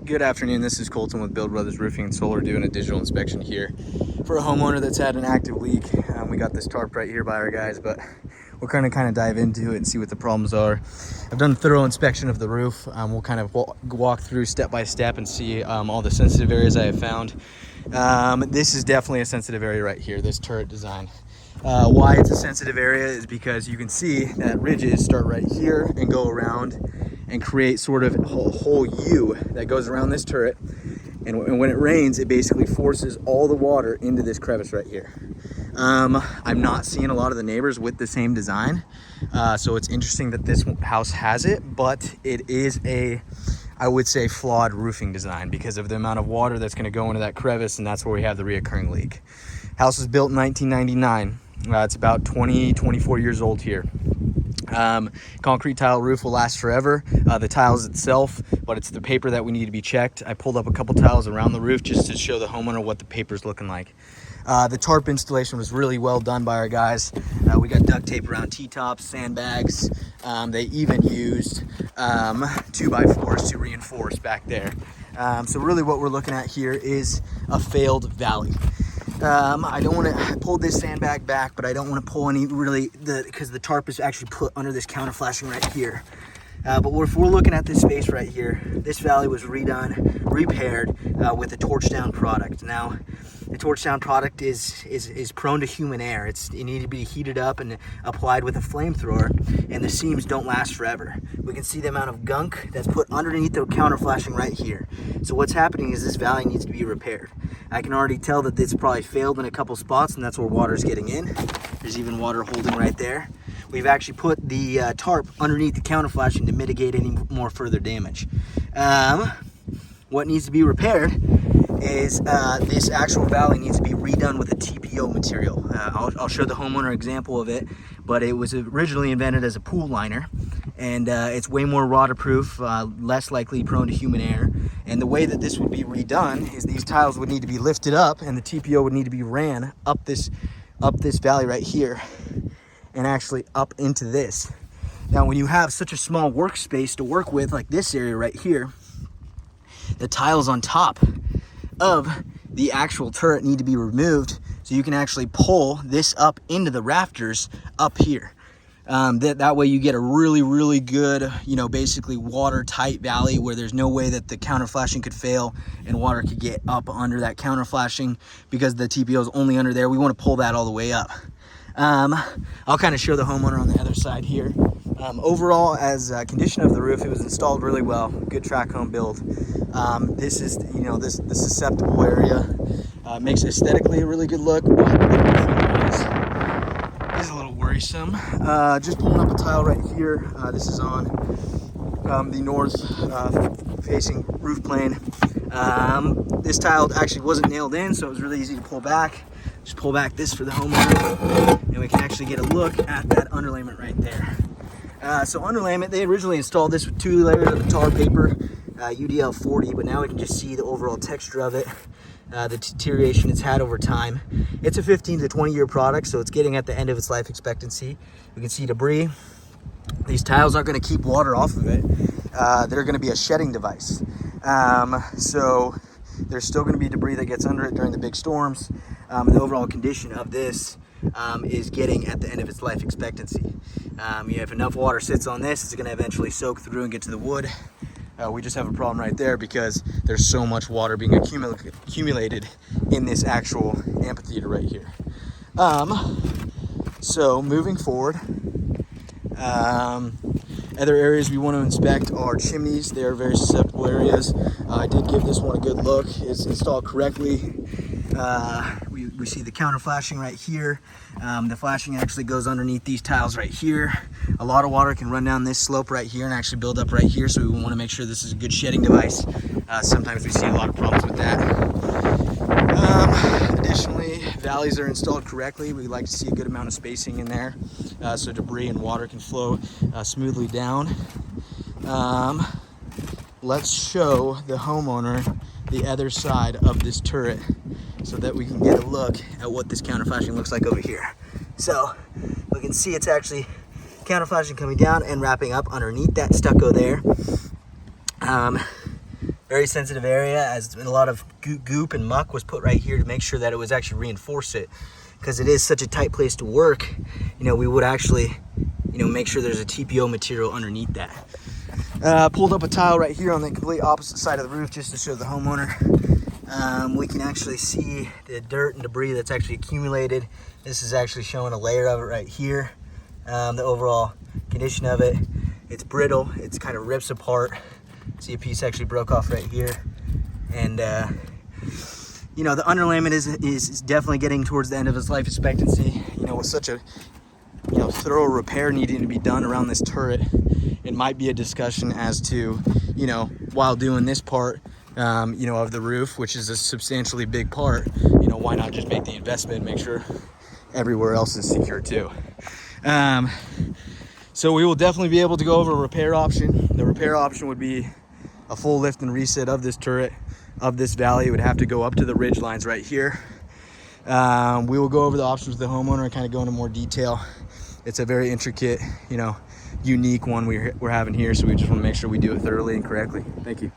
Good afternoon, this is Colton with Build Brothers Roofing and Solar doing a digital inspection here for a homeowner that's had an active leak. We got this tarp right here by our guys, but we're going to kind of dive into it and see what the problems are. I've done a thorough inspection of the roof. We'll kind of walk through step by step and see all the sensitive areas I have found. This is definitely a sensitive area right here, this turret design. Why it's a sensitive area is because you can see that ridges start right here and go around and create sort of a whole U that goes around this turret. And when it rains, it basically forces all the water into this crevice right here. I'm not seeing a lot of the neighbors with the same design. So it's interesting that this house has it, but it is I would say, flawed roofing design because of the amount of water that's gonna go into that crevice, and that's where we have the reoccurring leak. House was built in 1999. It's about 24 years old here. Concrete tile roof will last forever. The tiles itself, but it's the paper that we need to be checked. I pulled up a couple tiles around the roof just to show the homeowner what the paper's looking like. The tarp installation was really well done by our guys. We got duct tape around T-tops, sandbags. They even used 2x4s to reinforce back there. So really what we're looking at here is a failed valley. I don't want to pull this sandbag back, but I don't want to pull any because the tarp is actually put under this counter flashing right here. But if we're looking at this space right here, this valley was repaired with a torch down product. Now, the torch down product is prone to human error. It needs to be heated up and applied with a flamethrower, and the seams don't last forever. We can see the amount of gunk that's put underneath the counter flashing right here. So what's happening is this valley needs to be repaired. I can already tell that it's probably failed in a couple spots, and that's where water's getting in. There's even water holding right there. We've actually put the tarp underneath the counter flashing to mitigate any more further damage. What needs to be repaired is this actual valley needs to be redone with a TPO material. I'll show the homeowner an example of it, but it was originally invented as a pool liner, and it's way more waterproof, less likely prone to human error. And the way that this would be redone is these tiles would need to be lifted up, and the TPO would need to be ran up this valley right here, and actually up into this. Now, when you have such a small workspace to work with, like this area right here, the tiles on top of the actual turret need to be removed so you can actually pull this up into the rafters up here. That way you get a really good, basically watertight valley where there's no way that the counter flashing could fail and water could get up under that counter flashing because the TPO is only under there. We want to pull that all the way up. I'll kind of show the homeowner on the other side here. Overall, as condition of the roof, it was installed really well. Good track home build. This is, this susceptible area. Makes aesthetically a really good look, but is a little worrisome. Just pulling up a tile right here. This is on the north facing roof plane. This tile actually wasn't nailed in, so it was really easy to pull back. Just pull back this for the homeowner, and we can actually get a look at that underlayment right there. So underlayment, they originally installed this with 2 layers of tar paper, UDL 40, but now we can just see the overall texture of it, the deterioration it's had over time. It's a 15 to 20 year product, so it's getting at the end of its life expectancy. We can see debris. These tiles aren't going to keep water off of it. They're going to be a shedding device. So there's still going to be debris that gets under it during the big storms. And the overall condition of this is getting at the end of its life expectancy. If enough water sits on this, it's going to eventually soak through and get to the wood. We just have a problem right there because there's so much water being accumulated in this actual amphitheater right here. So moving forward, other areas we want to inspect are chimneys. They are very susceptible areas. I did give this one a good look. It's installed correctly. We see the counter flashing right here. The flashing actually goes underneath these tiles right here. A lot of water can run down this slope right here and actually build up right here, so we want to make sure this is a good shedding device. Sometimes we see a lot of problems with that. Additionally, valleys are installed correctly. We like to see a good amount of spacing in there so debris and water can flow smoothly down. Let's show the homeowner the other side of this turret so that we can get a look at what this counter flashing looks like over here. So we can see it's actually counter flashing coming down and wrapping up underneath that stucco there. Very sensitive area, as a lot of goop and muck was put right here to make sure that it was actually reinforce it, because it is such a tight place to work. You know, we would actually, you know, make sure there's a TPO material underneath that. Pulled up a tile right here on the complete opposite side of the roof just to show the homeowner. We can actually see the dirt and debris that's actually accumulated. This is actually showing a layer of it right here. The overall condition of it, it's brittle, it's kind of rips apart. See, a piece actually broke off right here. And you know, the underlayment is definitely getting towards the end of its life expectancy. You know, with such a, you know, thorough repair needing to be done around this turret, it might be a discussion as to, you know, while doing this part, you know, of the roof, which is a substantially big part, you know, why not just make the investment and make sure everywhere else is secure too. So we will definitely be able to go over a repair option. The repair option would be a full lift and reset of this turret, of this valley. It would have to go up to the ridge lines right here. We will go over the options with the homeowner and kind of go into more detail. It's a very intricate, you know, unique one we're having here, so we just want to make sure we do it thoroughly and correctly. Thank you.